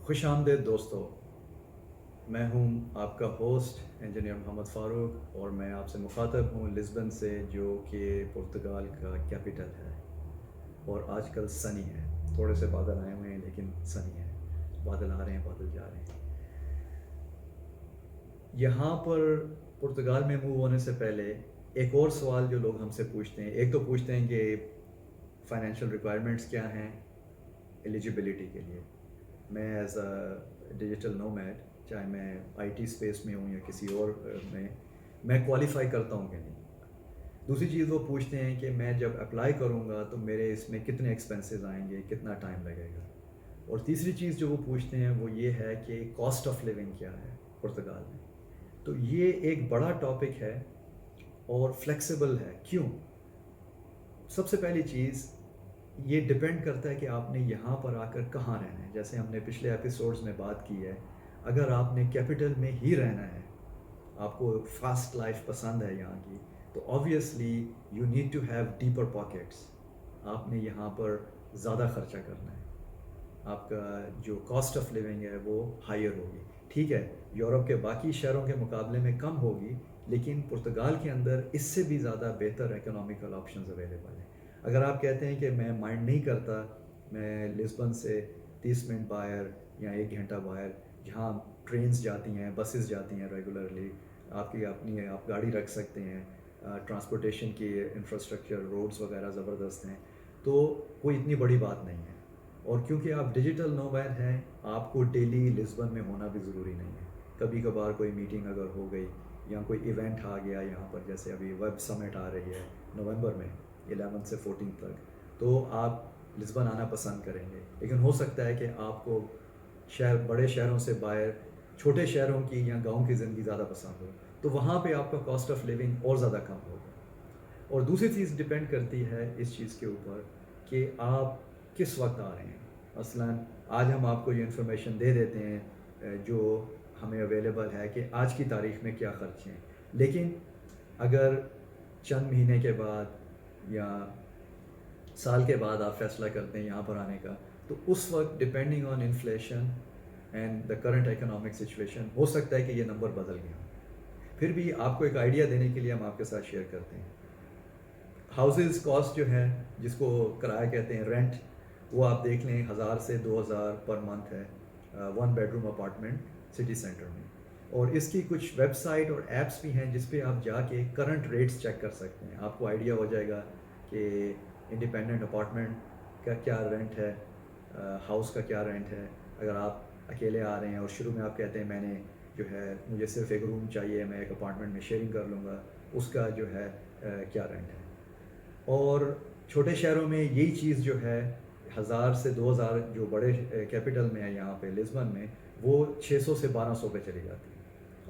खुश आमदेद दोस्तों। मैं हूं आपका होस्ट इंजीनियर मोहम्मद फ़ारूक और मैं आपसे मुखातब हूं लिस्बन से, जो कि पुर्तगाल का कैपिटल है। और आजकल सनी है, थोड़े से बादल आए हुए हैं लेकिन सनी है। बादल आ रहे हैं, बादल जा रहे हैं। यहाँ पर पुर्तगाल में मूव होने से पहले एक और सवाल जो लोग हमसे पूछते हैं, एक तो पूछते हैं कि फ़ाइनेंशियल रिक्वायरमेंट्स क्या हैं एलिजिबिलिटी के लिए। मैं एज अ डिजिटल नोमैड, चाहे मैं आईटी स्पेस में हूँ या किसी और में, मैं क्वालिफाई करता हूँ कि नहीं। दूसरी चीज़ वो पूछते हैं कि मैं जब अप्लाई करूँगा तो मेरे इसमें कितने एक्सपेंसेस आएंगे, कितना टाइम लगेगा। और तीसरी चीज़ जो वो पूछते हैं वो ये है कि कॉस्ट ऑफ लिविंग क्या है पुर्तगाल में। तो ये एक बड़ा टॉपिक है और फ्लेक्सिबल है। क्यों? सबसे पहली चीज़, ये डिपेंड करता है कि आपने यहाँ पर आकर कहाँ रहना है। जैसे हमने पिछले एपिसोड्स में बात की है, अगर आपने कैपिटल में ही रहना है, आपको फास्ट लाइफ पसंद है यहाँ की, तो obviously you need to have deeper pockets. आपने यहाँ पर ज़्यादा खर्चा करना है, आपका जो कॉस्ट ऑफ लिविंग है वो हायर होगी। ठीक है, यूरोप के बाकी शहरों के मुकाबले में कम होगी, लेकिन पुर्तगाल के अंदर इससे भी ज़्यादा बेहतर इकोनॉमिकल ऑप्शंस अवेलेबल हैं। अगर आप कहते हैं कि मैं माइंड नहीं करता, मैं लिस्बन से 30 मिनट बाहर या 1 घंटा बाहर, जहाँ ट्रेन्स जाती हैं, बसेस जाती हैं रेगुलरली, आपकी अपनी आप गाड़ी रख सकते हैं, ट्रांसपोर्टेशन की इंफ्रास्ट्रक्चर, रोड्स वगैरह ज़बरदस्त हैं, तो कोई इतनी बड़ी बात नहीं है। और क्योंकि आप डिजिटल नोमैड हैं, आपको डेली लिस्बन में होना भी ज़रूरी नहीं है। कभी कभार कोई मीटिंग अगर हो गई या कोई इवेंट आ गया यहाँ पर, जैसे अभी वेब समिट आ रही है नवंबर में 11 से 14 तक, तो आप लिस्बन आना पसंद करेंगे। लेकिन हो सकता है कि आपको बड़े शहरों से बाहर छोटे शहरों की या गांव की ज़िंदगी ज़्यादा पसंद हो, तो वहाँ पे आपका कॉस्ट ऑफ लिविंग और ज़्यादा कम होगा। और दूसरी चीज़ डिपेंड करती है इस चीज़ के ऊपर कि आप किस वक्त आ रहे हैं। मसलन आज हम आपको ये इन्फॉर्मेशन दे देते हैं जो हमें अवेलेबल है कि आज की तारीख में क्या ख़र्च हैं, लेकिन अगर चंद महीने के बाद या साल के बाद आप फैसला करते हैं यहाँ पर आने का, तो उस वक्त depending on inflation and the current economic situation हो सकता है कि ये नंबर बदल गया। फिर भी आपको एक आइडिया देने के लिए हम आपके साथ शेयर करते हैं। हाउसेस कॉस्ट जो है, जिसको किराया कहते हैं, रेंट, वो आप देख लें 1000 से 2000 पर मंथ है, 1 बेडरूम अपार्टमेंट सिटी सेंटर में। और इसकी कुछ वेबसाइट और एप्स भी हैं जिस पे आप जाके करंट रेट्स चेक कर सकते हैं। आपको आइडिया हो जाएगा कि इंडिपेंडेंट अपार्टमेंट का क्या रेंट है, हाउस का क्या रेंट है। अगर आप अकेले आ रहे हैं और शुरू में आप कहते हैं मैंने जो है मुझे सिर्फ एक रूम चाहिए, मैं एक अपार्टमेंट में शेयरिंग कर लूँगा, उसका जो है क्या रेंट है। और छोटे शहरों में यही चीज़ जो है 1000 से 2000 जो बड़े कैपिटल में है यहाँ पे लिस्बन में, वो 600 से 1200 पे चली जाती है।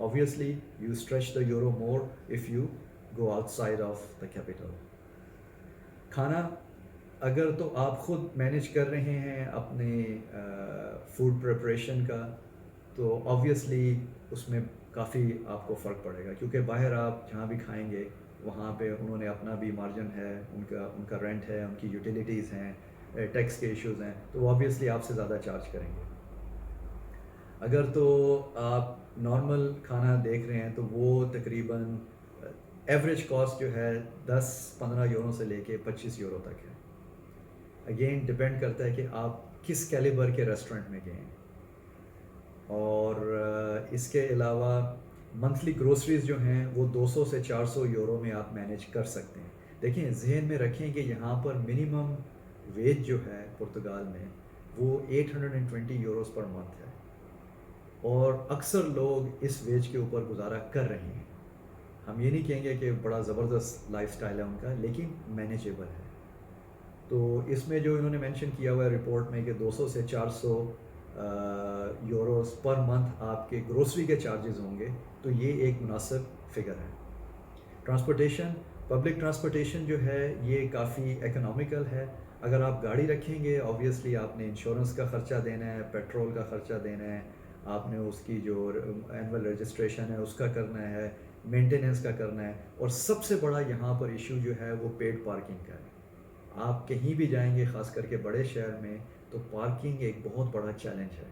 Obviously you stretch the euro more if you go outside of the capital. खाना अगर तो आप ख़ुद मैनेज कर रहे हैं अपने फूड प्रिपरेशन का, तो ऑब्वियसली उसमें काफ़ी आपको फ़र्क पड़ेगा, क्योंकि बाहर आप जहाँ भी खाएंगे वहाँ पे उन्होंने अपना भी मार्जिन है, उनका उनका रेंट है, उनकी यूटिलिटीज़ हैं, टैक्स के इश्यूज़ हैं, तो वो ऑब्वियसली आपसे ज़्यादा चार्ज करेंगे। अगर तो आप नॉर्मल खाना देख रहे हैं तो वो तकरीबन एवरेज कॉस्ट जो है 10-15 यूरो से लेके 25 यूरो तक है। अगेन डिपेंड करता है कि आप किस कैलिबर के रेस्टोरेंट में गए हैं। और इसके अलावा मंथली ग्रोसरीज जो हैं वो 200 से 400 यूरो में आप मैनेज कर सकते हैं। देखिए, जहन में रखें कि यहाँ पर मिनिमम वेज जो है पुर्तगाल में वो 820 यूरोस पर मंथ है, और अक्सर लोग इस वेज के ऊपर गुजारा कर रहे हैं। हम ये नहीं कहेंगे कि बड़ा ज़बरदस्त लाइफस्टाइल है उनका, लेकिन मैनेजेबल है। तो इसमें जो इन्होंने मेंशन किया हुआ है रिपोर्ट में कि 200 से 400 यूरोस पर मंथ आपके ग्रोसरी के चार्जेस होंगे, तो ये एक मुनासिब फिगर है। ट्रांसपोर्टेशन, पब्लिक ट्रांसपोर्टेशन जो है ये काफ़ी इकोनॉमिकल है। अगर आप गाड़ी रखेंगे, ऑब्वियसली आपने इंश्योरेंस का ख़र्चा देना है, पेट्रोल का ख़र्चा देना है, आपने उसकी जो एनुअल रजिस्ट्रेशन है उसका करना है, मेंटेनेंस का करना है, और सबसे बड़ा यहाँ पर इशू जो है वो पेड पार्किंग का है। आप कहीं भी जाएंगे, ख़ास करके बड़े शहर में, तो पार्किंग एक बहुत बड़ा चैलेंज है।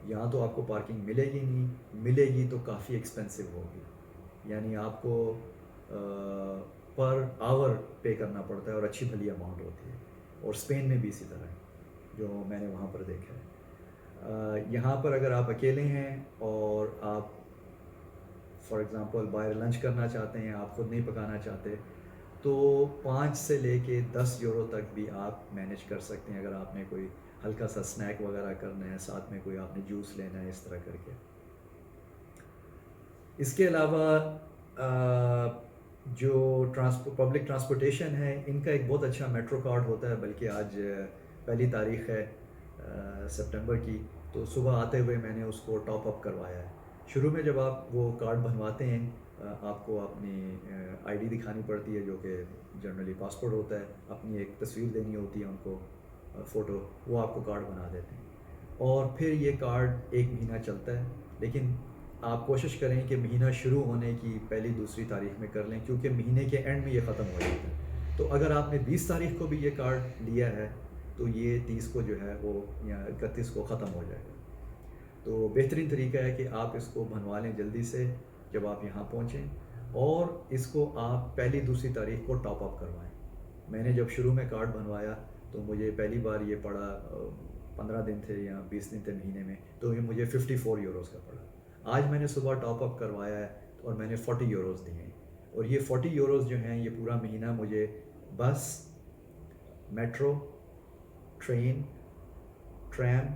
یہاں تو آپ کو پارکنگ ملے گی نہیں، ملے گی تو کافی ایکسپینسو ہوگی، یعنی آپ کو پر آور پے کرنا پڑتا ہے اور اچھی بھلی اماؤنٹ ہوتی ہے، اور اسپین میں بھی اسی طرح ہے جو میں نے وہاں پر دیکھا ہے۔ یہاں پر اگر آپ اکیلے ہیں اور آپ فار ایگزامپل باہر لنچ کرنا چاہتے ہیں، آپ خود نہیں پکانا چاہتے، تو 5 سے لے کے 10 یورو تک بھی آپ مینیج کر سکتے ہیں اگر آپ نے کوئی ہلکا سا اسنیک وغیرہ کرنا ہے، ساتھ میں کوئی آپ نے جوس لینا ہے، اس طرح کر کے۔ اس کے علاوہ جو پبلک ٹرانسپورٹیشن ہے، ان کا ایک بہت اچھا میٹرو کارڈ ہوتا ہے، بلکہ آج پہلی تاریخ ہے سپٹمبر کی، تو صبح آتے ہوئے میں نے اس کو ٹاپ اپ کروایا ہے۔ شروع میں جب آپ وہ کارڈ بنواتے ہیں، آپ کو اپنی آئی ڈی دکھانی پڑتی ہے، جو کہ جنرلی پاسپورٹ ہوتا ہے، اپنی ایک تصویر دینی ہوتی ہے ان کو، فوٹو، وہ آپ کو کارڈ بنا دیتے ہیں، اور پھر یہ کارڈ 1 مہینہ چلتا ہے، لیکن آپ کوشش کریں کہ مہینہ شروع ہونے کی پہلی دوسری تاریخ میں کر لیں، کیونکہ مہینے کے اینڈ میں یہ ختم ہو جاتا ہے۔ تو اگر آپ نے 20 تاریخ کو بھی یہ کارڈ لیا ہے تو یہ 30 کو جو ہے وہ، یا 31 کو ختم ہو جائے گا۔ تو بہترین طریقہ ہے کہ آپ اس کو بنوا لیں جلدی سے جب آپ یہاں پہنچیں، اور اس کو آپ پہلی دوسری تاریخ کو ٹاپ اپ کروائیں۔ میں نے جب شروع میں کارڈ بنوایا تو مجھے پہلی بار یہ پڑا 15 دن تھے یا 20 دن تھے مہینے میں، تو یہ مجھے 54 یوروز کا پڑا۔ آج میں نے صبح ٹاپ اپ کروایا ہے اور میں نے 40 یوروز دیے ہیں، اور یہ 40 یوروز جو ہیں یہ پورا مہینہ مجھے بس، میٹرو، ٹرین، ٹرام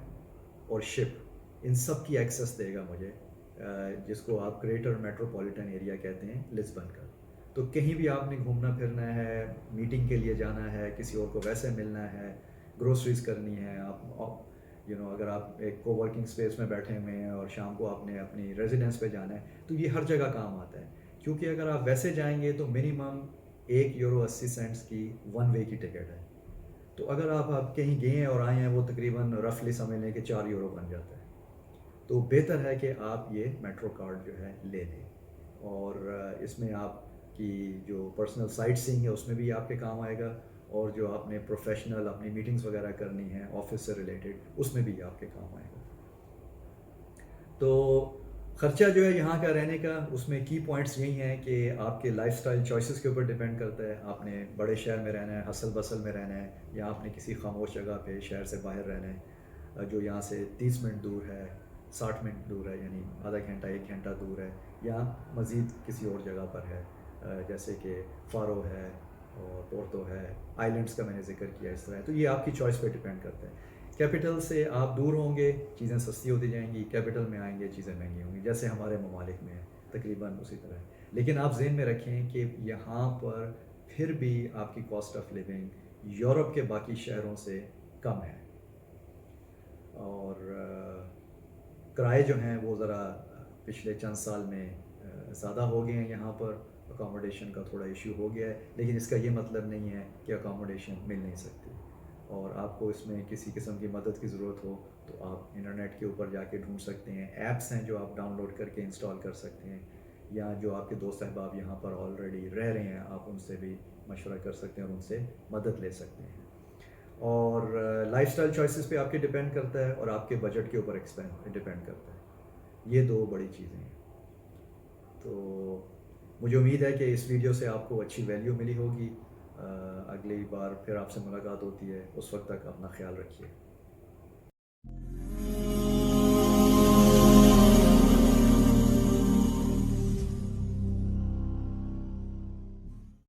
اور شپ، ان سب کی ایکسیس دے گا مجھے، جس کو آپ گریٹر میٹروپولیٹن ایریا کہتے ہیں لسبن کا۔ تو کہیں بھی آپ نے گھومنا پھرنا ہے، میٹنگ کے لیے جانا ہے، کسی اور کو ویسے ملنا ہے، گروسریز کرنی ہے، آپ اگر آپ ایک کو ورکنگ اسپیس میں بیٹھے ہوئے ہیں اور شام کو آپ نے اپنی ریزیڈنس پہ جانا ہے، تو یہ ہر جگہ کام آتا ہے، کیونکہ اگر آپ ویسے جائیں گے تو منیمم 1 یورو 80 سینٹس کی 1 وے کی ٹکٹ ہے، تو اگر آپ کہیں گئے ہیں اور آئے ہیں، وہ تقریباً رفلی سمجھ لیں کہ 4 یورو بن جاتا ہے۔ تو بہتر ہے کہ آپ یہ میٹرو کارڈ جو ہے لے لیں، اور اس میں آپ کی جو پرسنل سائٹ سینگ ہے اس میں بھی آپ کے کام آئے گا، اور جو آپ نے پروفیشنل اپنی میٹنگز وغیرہ کرنی ہیں آفس سے ریلیٹڈ، اس میں بھی آپ کے کام آئے گا۔ تو خرچہ جو ہے یہاں کا رہنے کا، اس میں کی پوائنٹس یہی ہیں کہ آپ کے لائف سٹائل چوائسز کے اوپر ڈیپینڈ کرتا ہے، آپ نے بڑے شہر میں رہنا ہے، حسل بسل میں رہنا ہے، یا آپ نے کسی خاموش جگہ پہ شہر سے باہر رہنا ہے، جو یہاں سے 30 منٹ دور ہے، 60 منٹ دور ہے، یعنی آدھا گھنٹہ 1 گھنٹہ دور ہے، یا مزید کسی اور جگہ پر ہے، جیسے کہ فارو ہے اور پورٹو ہے، آئی لینڈس کا میں نے ذکر کیا، اس طرح ہے۔ تو یہ آپ کی چوائس پہ ڈیپینڈ کرتا ہے۔ کیپٹل سے آپ دور ہوں گے، چیزیں سستی ہوتی جائیں گی، کیپٹل میں آئیں گے چیزیں مہنگی ہوں گی، جیسے ہمارے ممالک میں ہے تقریباً اسی طرح ہے۔ لیکن آپ ذہن میں رکھیں کہ یہاں پر پھر بھی آپ کی کاسٹ آف لیونگ یورپ کے باقی شہروں سے کم ہے، اور کرائے جو ہیں وہ ذرا پچھلے چند سال میں زیادہ ہو گئے ہیں، یہاں پر اکاموڈیشن کا تھوڑا ایشو ہو گیا ہے، لیکن اس کا یہ مطلب نہیں ہے کہ اکاموڈیشن مل نہیں سکتی، اور آپ کو اس میں کسی قسم کی مدد کی ضرورت ہو تو آپ انٹرنیٹ کے اوپر جا کے ڈھونڈ سکتے ہیں، ایپس ہیں جو آپ ڈاؤن لوڈ کر کے انسٹال کر سکتے ہیں، یا جو آپ کے دوست احباب یہاں پر آلریڈی رہ رہے ہیں آپ ان سے بھی مشورہ کر سکتے ہیں اور ان سے مدد لے سکتے ہیں۔ اور لائف سٹائل چوائسیز پہ آپ کے ڈیپینڈ کرتا ہے، اور آپ کے بجٹ کے اوپر ڈیپینڈ کرتا ہے، یہ 2 بڑی چیزیں ہیں۔ تو مجھے امید ہے کہ اس ویڈیو سے آپ کو اچھی ویلیو ملی ہوگی۔ اگلی بار پھر آپ سے ملاقات ہوتی ہے، اس وقت تک اپنا خیال رکھیے۔